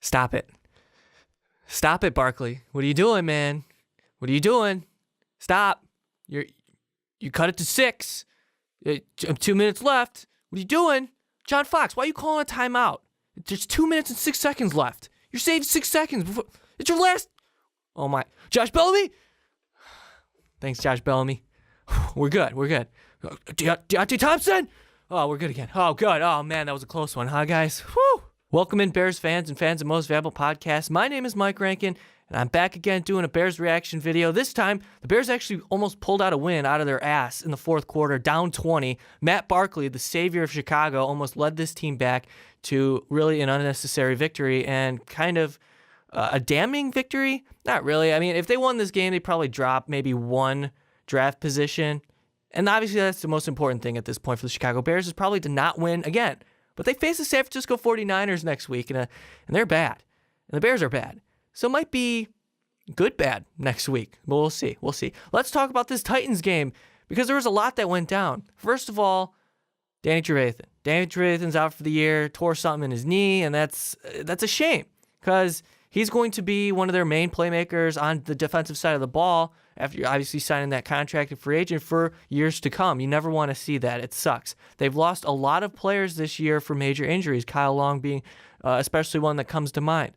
Stop it. Stop it, Barkley. What are you doing, man? What are you doing? Stop. You cut it to 6. 2 minutes left. What are you doing? John Fox, why are you calling a timeout? There's 2 minutes and 6 seconds left. You're saving 6 seconds before it's your last. Oh my. Josh Bellamy? Thanks, Josh Bellamy. We're good. Deontay Thompson? Oh, we're good again. Oh, good. Oh, man, that was a close one, huh, guys? Whew. Welcome in, Bears fans and fans of Most Valuable Podcast. My name is Mike Rankin, and I'm back again doing a Bears reaction video. This time, the Bears actually almost pulled out a win out of their ass in the fourth quarter, down 20. Matt Barkley, the savior of Chicago, almost led this team back to really an unnecessary victory and kind of a damning victory. Not really. I mean, if they won this game, they'd probably drop maybe one draft position. And obviously, that's the most important thing at this point for the Chicago Bears is probably to not win again. But they face the San Francisco 49ers next week, and they're bad. And the Bears are bad. So it might be good bad next week. But we'll see. We'll see. Let's talk about this Titans game because there was a lot that went down. First of all, Danny Trevathan. Danny Trevathan's out for the year, tore something in his knee, and that's a shame because he's going to be one of their main playmakers on the defensive side of the ball after you're obviously signing that contract and free agent for years to come. You never want to see that. It sucks. They've lost a lot of players this year for major injuries, Kyle Long being especially one that comes to mind.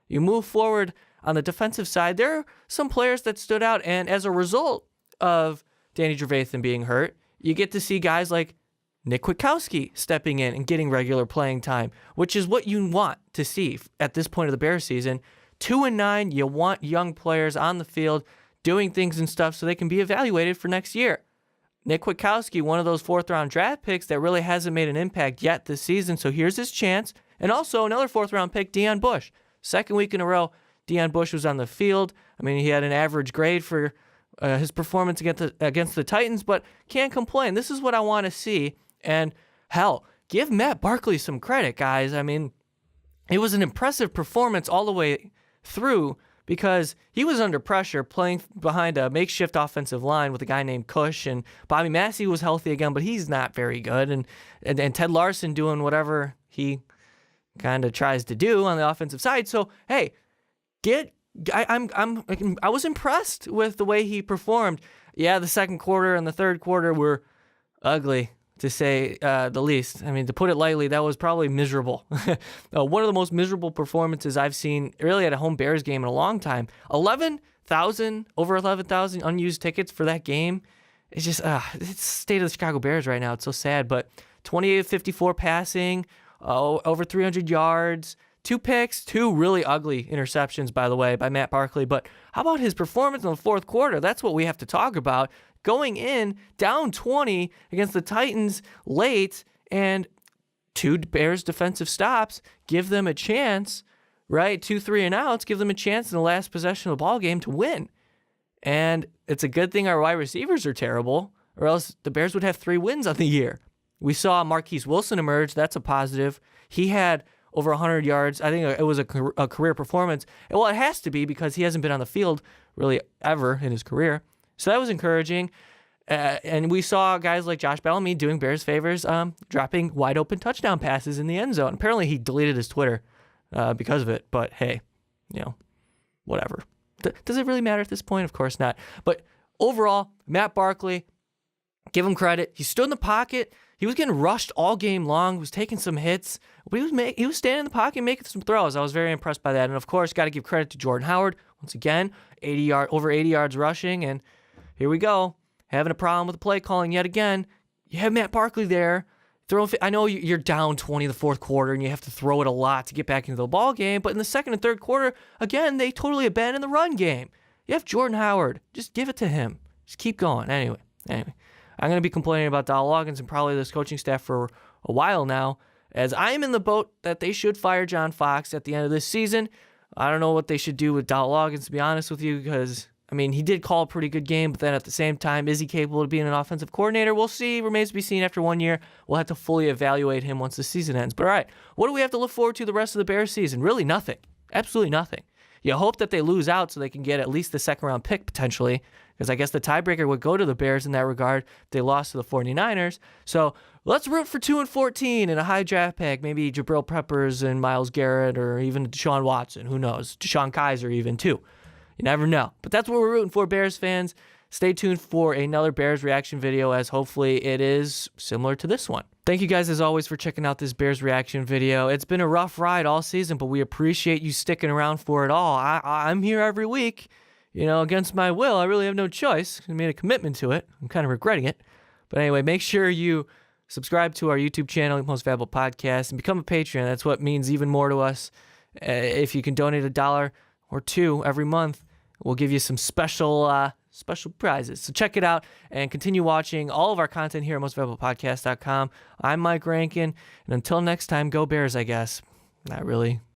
You move forward on the defensive side, there are some players that stood out, and as a result of Danny Trevathan being hurt, you get to see guys like Nick Kwiatkowski stepping in and getting regular playing time, which is what you want to see at this point of the Bears season. 2-9, you want young players on the field doing things and stuff so they can be evaluated for next year. Nick Kwiatkowski, one of those fourth-round draft picks that really hasn't made an impact yet this season, so here's his chance. And also another fourth-round pick, Deon Bush. Second week in a row, Deon Bush was on the field. I mean, he had an average grade for his performance against the Titans, but can't complain. This is what I want to see. And hell, give Matt Barkley some credit, guys. I mean, it was an impressive performance all the way through because he was under pressure playing behind a makeshift offensive line with a guy named Cush, and Bobby Massey was healthy again, but he's not very good. And Ted Larson doing whatever he kind of tries to do on the offensive side. So, hey, I was impressed with the way he performed. Yeah, the second quarter and the third quarter were ugly, to say the least. I mean, to put it lightly, that was probably miserable. One of the most miserable performances I've seen really at a home Bears game in a long time. Over 11,000 unused tickets for that game. It's just, it's the state of the Chicago Bears right now. It's so sad. But 28 of 54 passing, over 300 yards, 2 picks, 2 really ugly interceptions, by the way, by Matt Barkley. But how about his performance in the fourth quarter? That's what we have to talk about. Going in, down 20 against the Titans late, and 2 Bears defensive stops give them a chance, right? 2 3-and-outs give them a chance in the last possession of the ball game to win. And it's a good thing our wide receivers are terrible, or else the Bears would have 3 wins on the year. We saw Marquise Wilson emerge. That's a positive. He had over 100 yards. I think it was a career performance. Well, it has to be because he hasn't been on the field really ever in his career. So that was encouraging. And we saw guys like Josh Bellamy doing Bears favors, dropping wide open touchdown passes in the end zone. Apparently he deleted his Twitter because of it. But hey, whatever. Does it really matter at this point? Of course not. But overall, Matt Barkley, give him credit. He stood in the pocket. He was getting rushed all game long. He was taking some hits. But he was standing in the pocket and making some throws. I was very impressed by that. And of course, got to give credit to Jordan Howard. Once again, over 80 yards rushing. And here we go. Having a problem with the play calling yet again. You have Matt Barkley there. I know you're down 20 in the fourth quarter and you have to throw it a lot to get back into the ball game. But in the second and third quarter, again, they totally abandoned the run game. You have Jordan Howard. Just give it to him. Just keep going. Anyway. I'm going to be complaining about Donald Loggins and probably this coaching staff for a while now, as I am in the boat that they should fire John Fox at the end of this season. I don't know what they should do with Donald Loggins, to be honest with you, because, I mean, he did call a pretty good game, but then at the same time, is he capable of being an offensive coordinator? We'll see. Remains to be seen after 1 year. We'll have to fully evaluate him once the season ends. But all right, what do we have to look forward to the rest of the Bears season? Really nothing. Absolutely nothing. You hope that they lose out so they can get at least the second-round pick, potentially, because I guess the tiebreaker would go to the Bears in that regard if they lost to the 49ers. So let's root for 2-14 in a high draft pick. Maybe Jabril Peppers and Myles Garrett, or even Deshaun Watson. Who knows? Deshaun Kaiser even too. You never know. But that's what we're rooting for, Bears fans. Stay tuned for another Bears reaction video, as hopefully it is similar to this one. Thank you guys, as always, for checking out this Bears reaction video. It's been a rough ride all season, but we appreciate you sticking around for it all. I'm here every week, against my will. I really have no choice. I made a commitment to it. I'm kind of regretting it. But anyway, make sure you subscribe to our YouTube channel, Most Valuable Podcast, and become a Patreon. That's what means even more to us. If you can donate $1 or $2 every month, we'll give you some special prizes. So check it out and continue watching all of our content here at mostvaluablepodcast.com. I'm Mike Rankin, and until next time, go Bears, I guess. Not really.